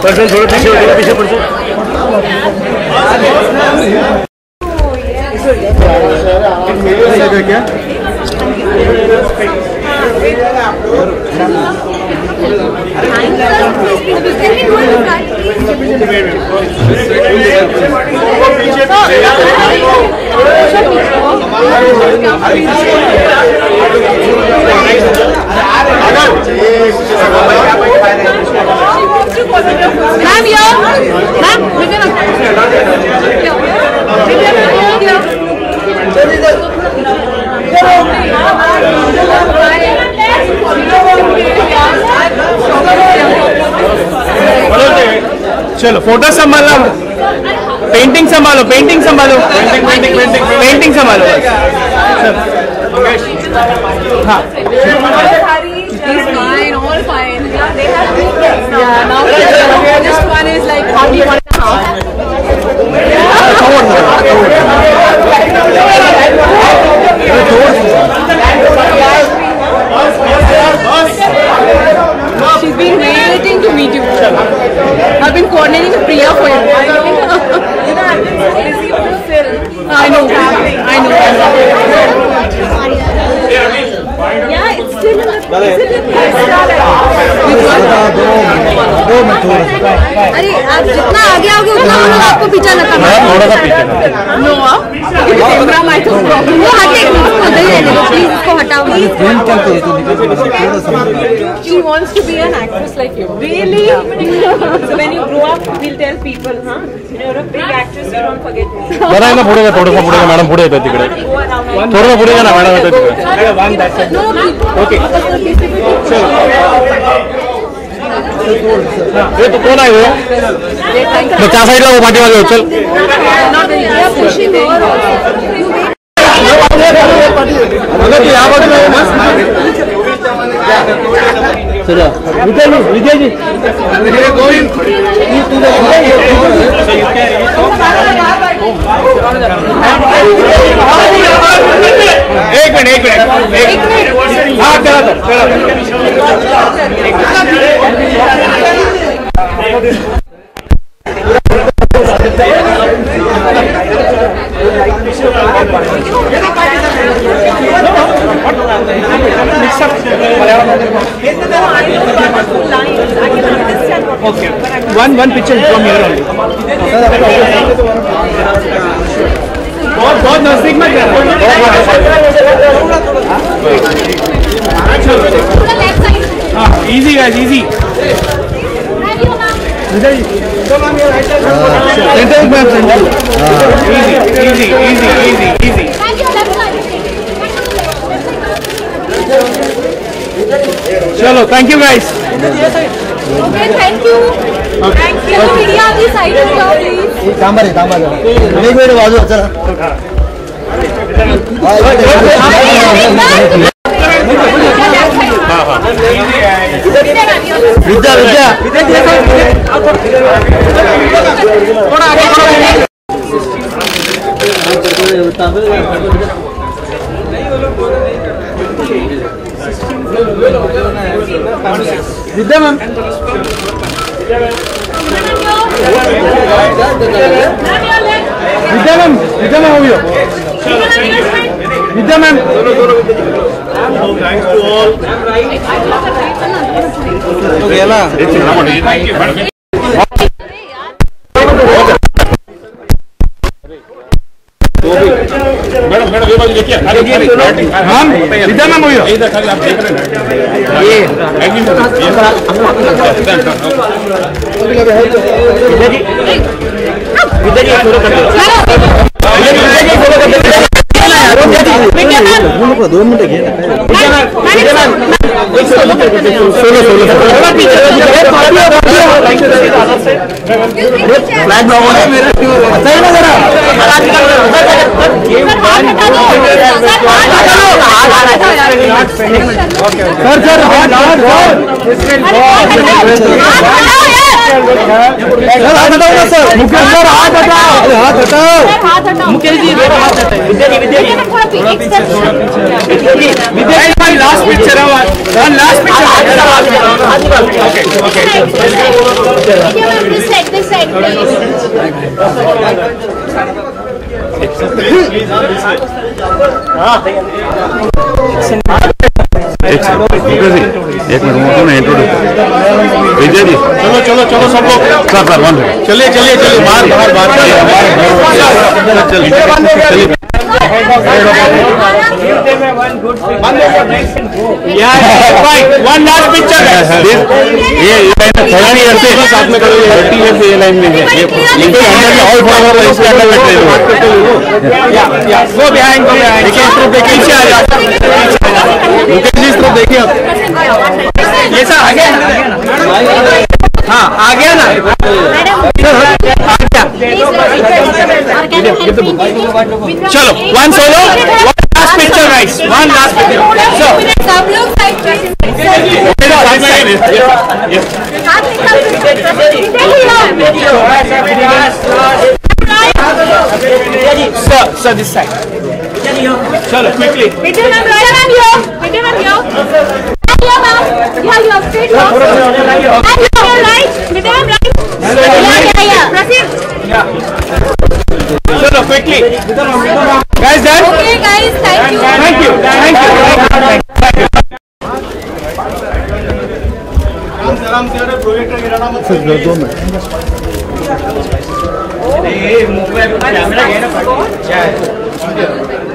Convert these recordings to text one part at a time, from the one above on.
Person थोड़ा पीछे हो गया, पीछे पर्सन। क्या मैम यो मैम चलो फोटो संभालो, पेंटिंग संभालो, पेंटिंग संभालो, पेंटिंग संभालो। हाँ fine, all fine. Yeah, they have two kids now. Yeah, now the oldest one is like hardly 1.5. She's been waiting to meet you. I've been coordinating with Priya for you. You know, I've been so busy with the film. I know. Yeah, it's still in the अरे आप जितना आगे आओगे उतना हम लोग आपको पीछा न करना। थोड़ा सा पीछे नो कैमरा माइक वो हटे प्लीज इसको हटाओ। She wants to be an actress like you. Really? So when you grow up, we'll tell people, huh? You're a big actress. You don't forget me. जरा ना पुढे मॅडम पुढे येतात तिकडे, थोडं पुढे ना मॅडम येतात तिकडे। ओके ये तो कोण आहे वो? त्या साईडला वो पाठीमागे चल। चलो विजय जी एक मिनट हाँ चला Okay, one picture from here only. बहुत नजदीक में जा रहा है। Easy guys, easy. Easy. चलो, thank you guys. Okay, thank you. Media की side पे जाओ please. तांबर एक मिनट बाजू चला। विद्या विद्या मैम विद्या मैम हो गया विद्या मैम थैंक्स टू ऑल तो गेला मैडम ये बाजू देखिए हम विद्या मैम हो गया इधर खाली आप देख रहे हैं ये विद्या जी शुरू कर दो दो minute flag sir Mukesh sir हाथ हटाओ, हाथ हटाओ, हाथ हटाओ। मुकेश जी मेरा हाथ हटाओ। विद्या जी थोड़ा विद्या जी भाई लास्ट पिक्चर है last picture this side please. एक मिनट इंट्रोड्यूस विजय जी। चलो चलो चलो सब लोग सर सर वन चलिए चलिए चलिए बाहर बाहर बाहर चलिए वन लास्ट पिक्चर ये लाइन ऐसे साथ में करो 30 ईयर से ये लाइन में है और फॉरवर्ड इसके अंदर बैठे हो गो बिहाइंड देखिए इस तरफ देखिए पीछे आ जाओ मुकेश जी इस तरफ देखिए आप ये सर आ गया ना हाँ आ गया ना चलो one solo last picture guys one last picture सब लोग साइड सर दिस साइड चलो quickly Vidya ma'am, here. Vidya ma'am, here. Here ma'am. Yeah, you are straight here. And here, right. Vidya ma'am, right. Yeah. Proceed. चलो quickly guys done Okay guys, thank you. Thank you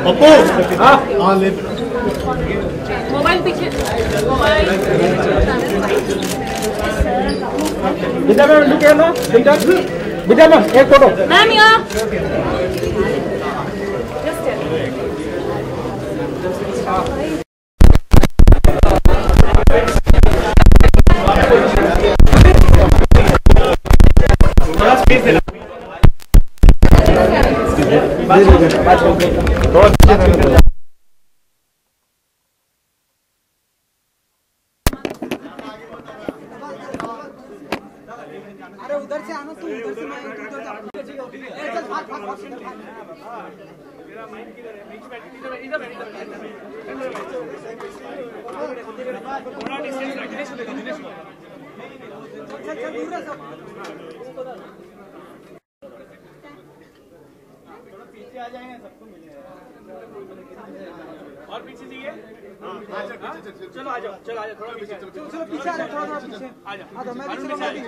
Pappu Mobile picture. Vidya ma'am look है ना विद्या ma'am एक photo Ma'am, here. अरे उधर से आना तू उधर से मैं उधर जा पीछे आ जाएंगे सबको मिलेगा और पीछे चाहिए चलो आ जाओ चलो आ जाओ थोड़ा पीछे चलो पीछे आ जाओ थोड़ा पीछे आ जाओ आ जाओ मैं भी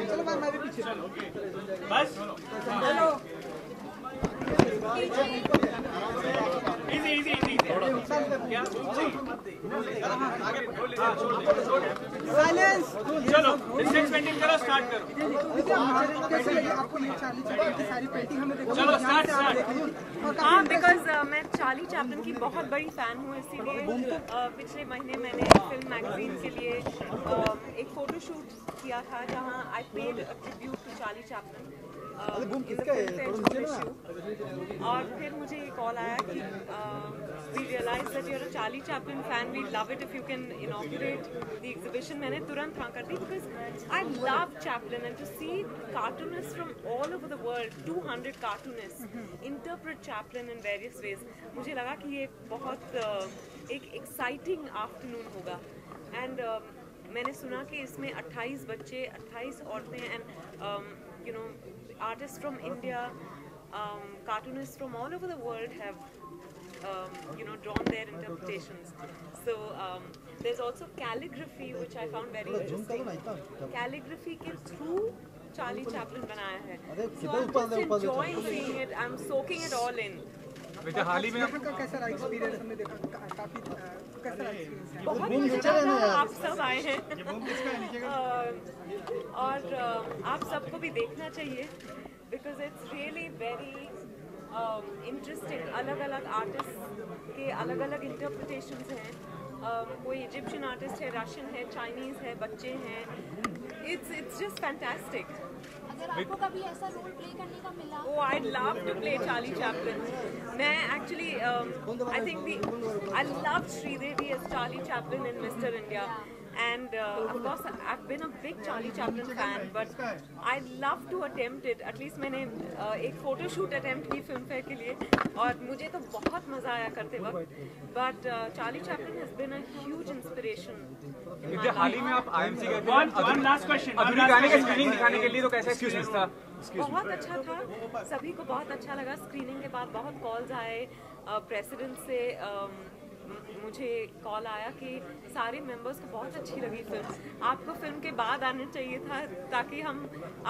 चलो मैं भी पीछे बस चलो इजी इजी इजी क्या साइलेंस चलो डिस्टेंस मेंटेन करो स्टार्ट करो कैसे लगी आपको ये चार्ली चैपलिन की सारी पेंटिंग हमें देखो चलो स्टार्ट स्टार्ट हाँ, बिकॉज मैं चार्ली चैपलिन की बहुत बड़ी फ़ैन हूँ, इसीलिए पिछले महीने मैंने फिल्म मैगजीन के लिए एक फ़ोटो शूट किया था जहाँ I paid a tribute to Charlie Chaplin और फिर मुझे ये कॉल आया कि we realise that you are a Charlie Chaplin fan, we love it if you can inaugurate the exhibition. मैंने तुरंत हाँ कर दी because I love Chaplin and to see cartoonist from all over the world 200 cartoonist interpret Chaplin in various ways, मुझे लगा कि ये बहुत एक एक्साइटिंग आफ्टरनून होगा। एंड मैंने सुना कि इसमें 28 बच्चे 28 औरतें and you know artists from India, cartoonists from all over the world have you know drawn their interpretations. So there's also calligraphy which I found very interesting. Calligraphy के through Charlie Chaplin बनाया है, so I'm just enjoying seeing it, I'm soaking it all in. बेटा हाल ही में का कैसा रहा experience हमने देखा काफी कैसा रहा एक्सपीरियंस बहुत अच्छा लगा, आप सब आए हैं और आप सबको भी देखना चाहिए because it's really very interesting. अलग अलग आर्टिस्ट के अलग अलग इंटरप्रिटेशंस हैं, कोई इजिप्शियन आर्टिस्ट है, रशियन है, चाइनीज़ है, बच्चे हैं, इट्स जस्ट फैंटास्टिक। अगर आपको कभी ऐसा रोल प्ले करने का मिला? Oh, I'd love to play Charlie Chaplin. मैं actually, I think I loved Sridevi as Charlie Chaplin in Mr. India. And of course, I've been a big Charlie Chaplin fan, but I'd love to attempt it. At least मैंने एक photo shoot attempt की film fair के लिए, और मुझे तो बहुत मजा आया करते वक्त. But Charlie Chaplin has been a huge inspiration. हाल ही में आप IMC गए थे. One last question. अधूरी गाने का स्क्रीनिंग दिखाने के लिए, तो कैसा एक्सपीरियंस था? बहुत अच्छा था, सभी को बहुत अच्छा लगा. स्क्रीनिंग के बाद बहुत कॉल्स आए. प्रेसिडेंट से मुझे कॉल आया कि सारे मेंबर्स को बहुत अच्छी लगी फिल्म. आपको फिल्म के बाद आना चाहिए था ताकि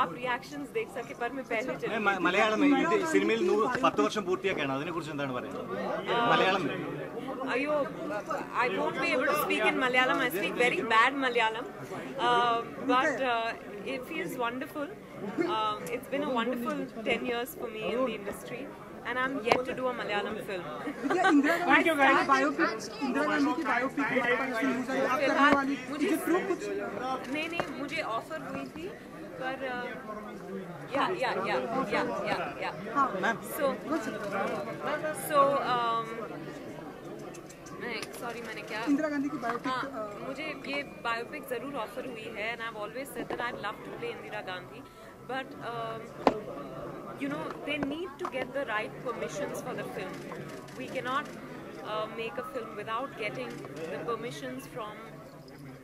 आप रिएक्शंस देख सके, पर मैं पहले चली. മലയാളം സിനിമയിൽ 10 വർഷം പൂർത്തിയാക്കാണ്, അതിനെക്കുറിച്ച് എന്താണ് പറയുന്നത്? Malayalam Ayo, I won't be able to speak in Malayalam. I speak very bad Malayalam, but it feels wonderful. It's been a wonderful 10 years for me in the industry, and I'm yet to do a Malayalam film. Indira Gandhi की biopic हमारे पास news आई, आप करने वाली, मुझे proof कुछ नहीं मुझे offer हुई थी, पर सॉरी मैंने क्या इंदिरा गांधी की बायोपिक. मुझे ये बायोपिक जरूर ऑफर हुई है, and I've always said that I'd love to play Indira Gandhi, but you know, they need to get the right permissions for the film. We cannot make a film without getting the permissions from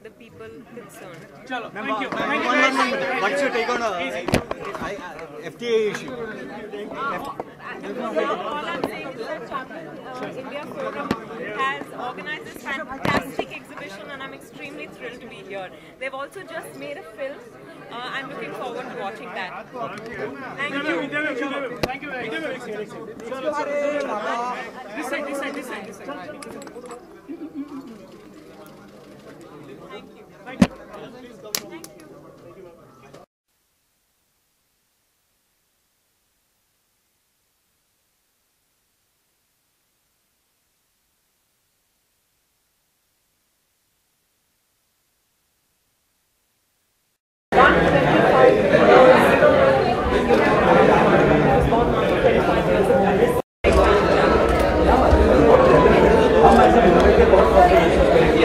the people concerned. Chalo, thank you. What's your take on FTA issue? All I'm saying is that Chaplin India Forum has organized this fantastic exhibition, and I'm extremely thrilled to be here. They've also just made a film. I'm looking forward to watching that. Thank you. Thank you very much. This side. Thank you. Thank you.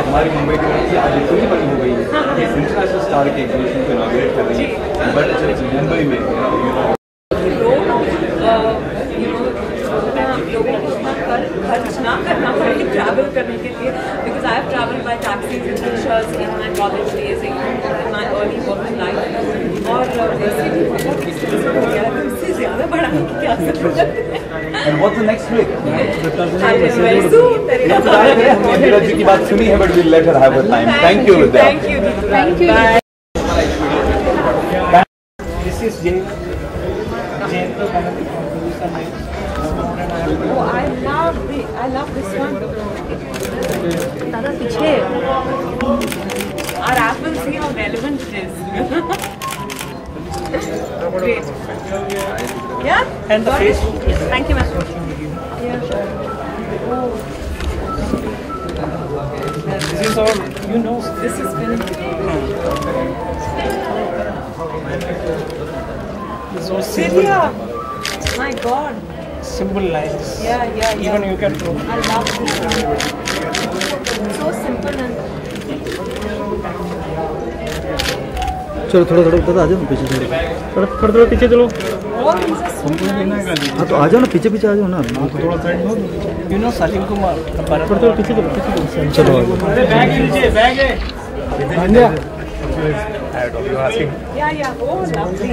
हमारी मुंबई की आज इतनी बड़ी हो गई है, international star के exhibition को इनॉग्रेट कर रही है, बट मुंबई में लोगों को उतना खर्च ना करना पड़े ट्रैवल करने के लिए, because I have travelled bye taxis in rickshaws in my college days, in my early working life, और वैसे भी बहुत एक्सपेंसिव हो गया है, तो इससे ज़्यादा बढ़ाने की क्या जरूरत है. And what's the next week? Very soon. Indira ji की बात सुनी है, but we'll let her have her time. Thank you with that. Thank you. Bye. This is Jay. Oh, I love this one. Dada, piche. Our app will see how relevant it is. Great. Yeah? And the face? Thank you, ma'am. Yeah, sure. This is our, you know. This is film. This was simple, My God. simple lines. Yeah. Even you can prove. I love this one. So simple and. चलो थोड़ा ऊपर आ जाओ ना, पीछे थोड़ा पीछे चलो. All these are so nice. हाँ तो आ जाओ ना, पीछे आ जाओ ना. थोड़ा साइड हो. You know Salim Kumar. थोड़ा पीछे चलो. चलो बैग लीजिए, बैग है. Yeah. Oh, lovely.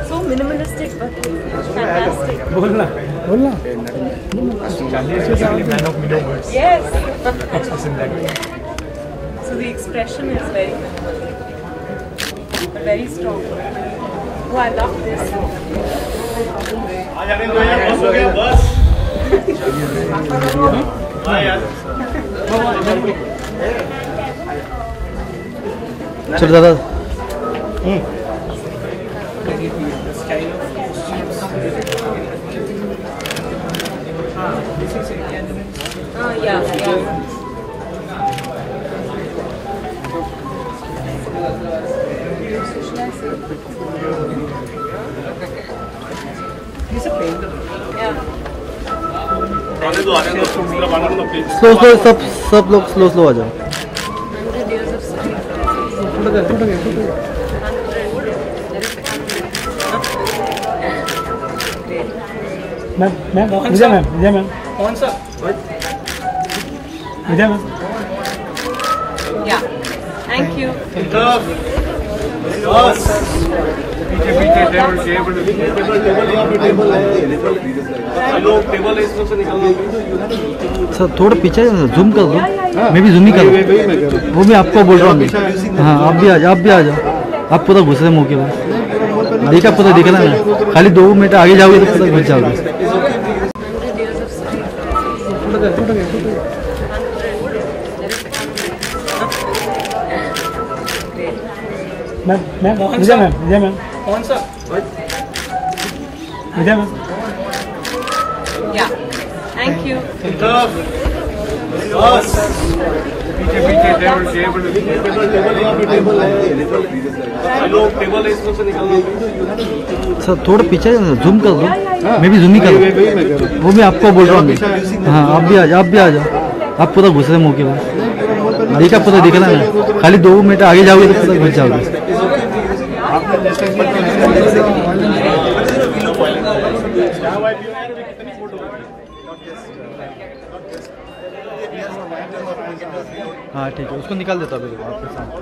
So minimalistic, but fantastic. बोलना. Man of million words. Yes. Express in that way. So the expression is very very strong. Oh, I love this. चलो दादा. Yeah. He's a painter. Yeah. Slow सब लोग slow आ जाओ. Ma'am विजय ma'am कौन सा Vijay ma'am Yeah. Thank you. Sir थोड़ा पीछे zoom कर दो, मैं भी जूम ही कर दूँ, वो भी आपको बोल रहा हूँ। हाँ आप भी आ जाओ, आप पूरा घुस रहे मुँह के पास, देखा पूरा देखा ना, खाली 2 मिनट आगे जाओगे तो पूरा घुस जाओगे। मैम विजय मैम कौन सा Vijay ma'am Yeah. Thank you. Sir थोड़ा पीछे जूम कर दो, मैं भी जूम ही कर दूँ, वो भी आपको बोल रहा हूँ। हाँ आप भी आ जाओ, आप पूरा घुस रहे मुँह के पास, देखा पूरा देखा ना, खाली 2 मिनट आगे जाओगे तो पूरा घुस जाओगे। हाँ ठीक है, उसको निकाल देता अभी आपके सामने।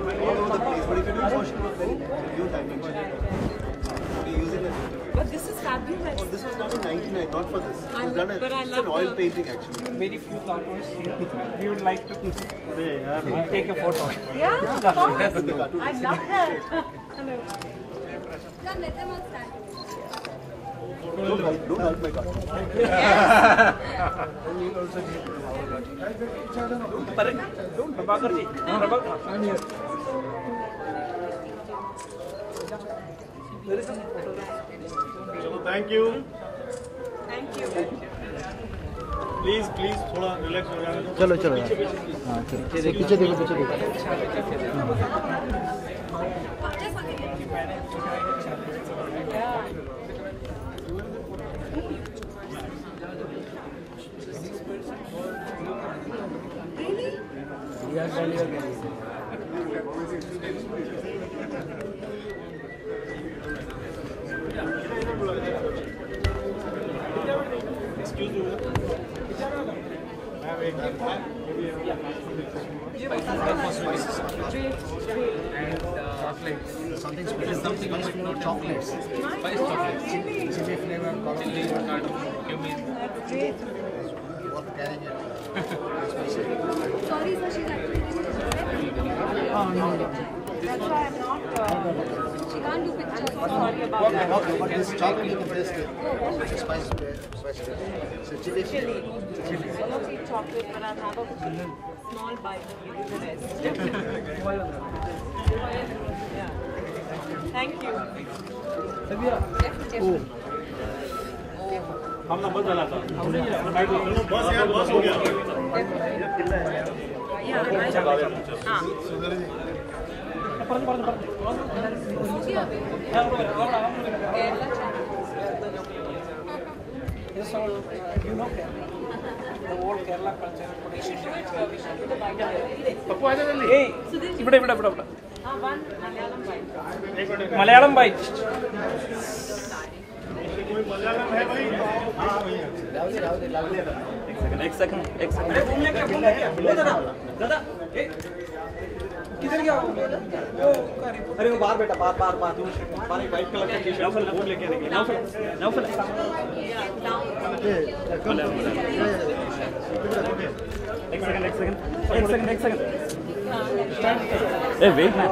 But this is fabulous. This was done in 1999, not for this. It was done as But I it's love an oil the- painting actually. very few cartoons we would like to take a photo Yeah, of course. I love that. Hello. Sir, let them all stand. Don't hurt my cartoon. Prabhakar ji Thank you. Thank you. Please, थोड़ा relax हो जाने दो. चलो हाँ चलो पीछे देखो। Something special, something chocolates. Chili flavor, Great. worth carrying it. Sorry, sir, she's actually That's why I'm not. she can't do pictures. So sorry about that. But this chocolate is the best. It's a spice. So chili. I don't eat chocolate, but I'll have a small bite. You do the rest. Yeah. Thank you. हमने बस डाला था। बस यार बस हो गया। Yeah. ഇവിടെ മലയാളം ബൈറ്റ് मलयालम है भाई। एक सेकंड दादा किधर गया अरे वो बाहर बेटा बाहर पानी वाइट कलर का टी-शर्ट वो लेके आएंगे नौफल एक सेकंड ए वेट मैन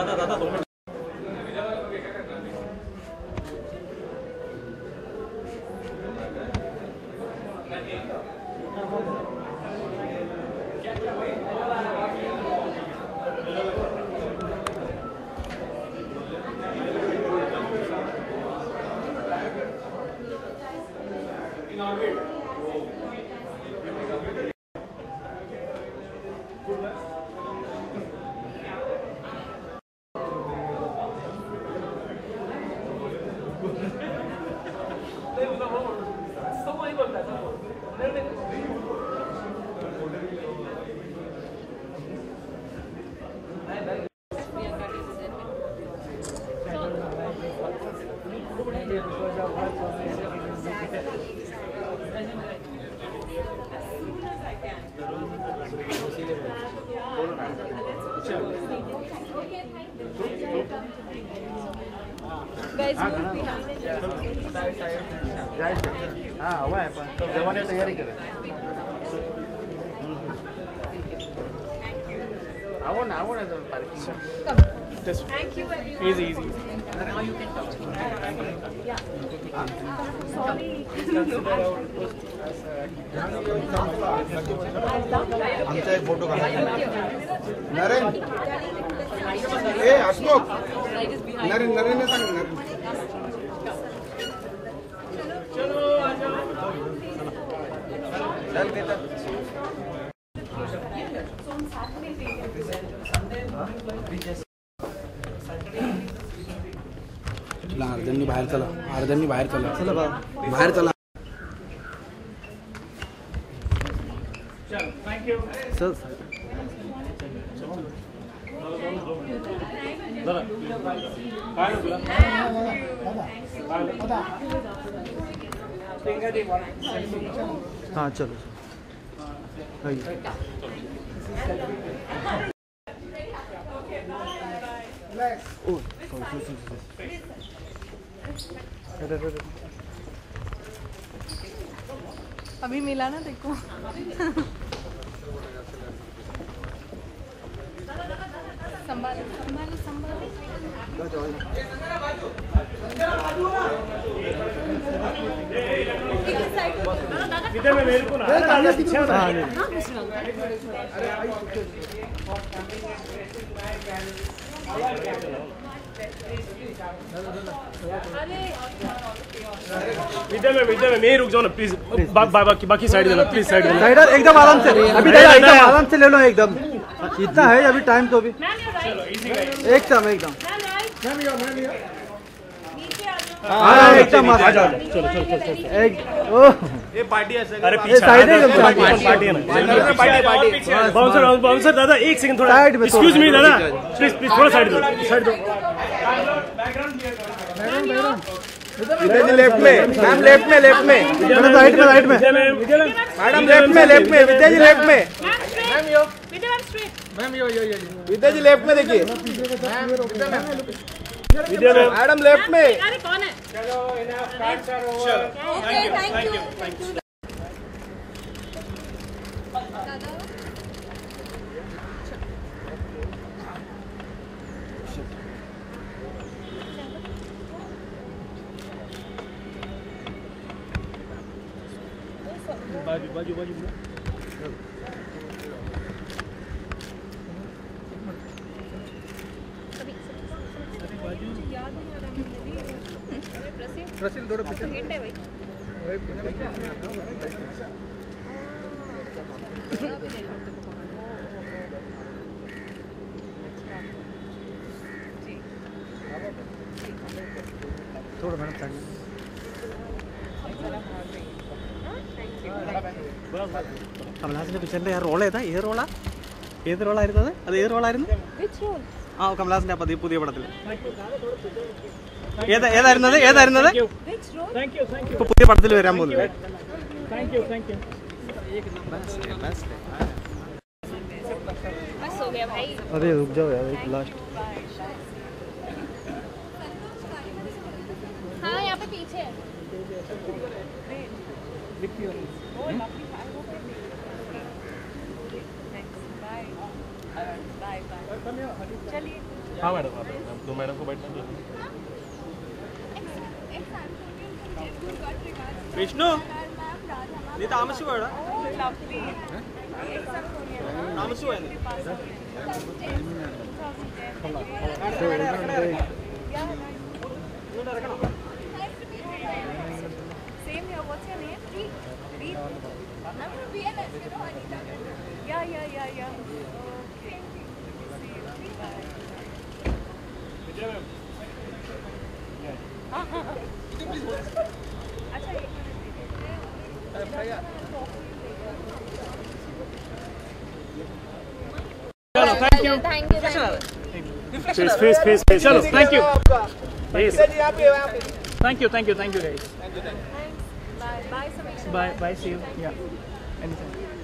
दादा 2 मिनट Guys, move behind. हाँ हुआ है पर तो जवान तैयारी करे आओ ना तो parking Thank you very much. Easy. Now you can talk to me. Yeah. Sorry. आमचा एक फोटो काढा नरेन ए हसमुख नरेन ने सांग चल बेटा चला अर्जननी बाहेर चला चला बाहेर चला सर हाँ चलो अभी मिला ना देखो संभालो विद्या में मैं रुक जाओ ना प्लीज बाकी साइड देना प्लीज साइड देना साइड एकदम आराम से अभी एकदम आराम से ले लो एकदम इतना है अभी टाइम तो भी एकदम हाँ एकदम आ जाओ चलो ये पार्टी है अरे पीछे साइड है पार्टी है ना बाउंसर दादा एक सेकंड थोड़ा साइड में एक्सक्यूज मी दादा प्लीज थोड़ा साइड दो लेफ्ट में मैम लेफ्ट में राइट में मैडम लेफ्ट में विद्या जी लेफ्ट में विद्या जी लेफ्ट में देखिए मैडम लेफ्ट में कौन है थैंक यू बाजू प्रसिद्ध थोड़ा पीछे थोड़ा मैडम साइड കമലഹാസന്റെ പിക്ചറിന്റെ ആ റോൾ ഏതാ ഏത് റോളായിരുന്നു അത് ഏത് റോളായിരുന്നു ആ കമലഹാസന്റെ പുതിയ പടത്തിൽ ഏതായിരുന്നത് ഇപ്പൊ പുതിയ പടത്തിൽ വരാൻ പോകുന്നത് अरे रुक जाओ यार एक लास्ट हाँ यहाँ पे पीछे है चलिए हाँ मैडम दो मैडम को बैठना विष्णु നീ താമസിച്ചു പോയടാ താമസിച്ചു പോയത് Same here. What's your name? Reed. I'm from BNS. You know Anita. Yeah. Okay. अच्छा चलो थैंक यू फेस चलो thank you thank you guys Bye, Sameksha. Bye see you या एनीटाइम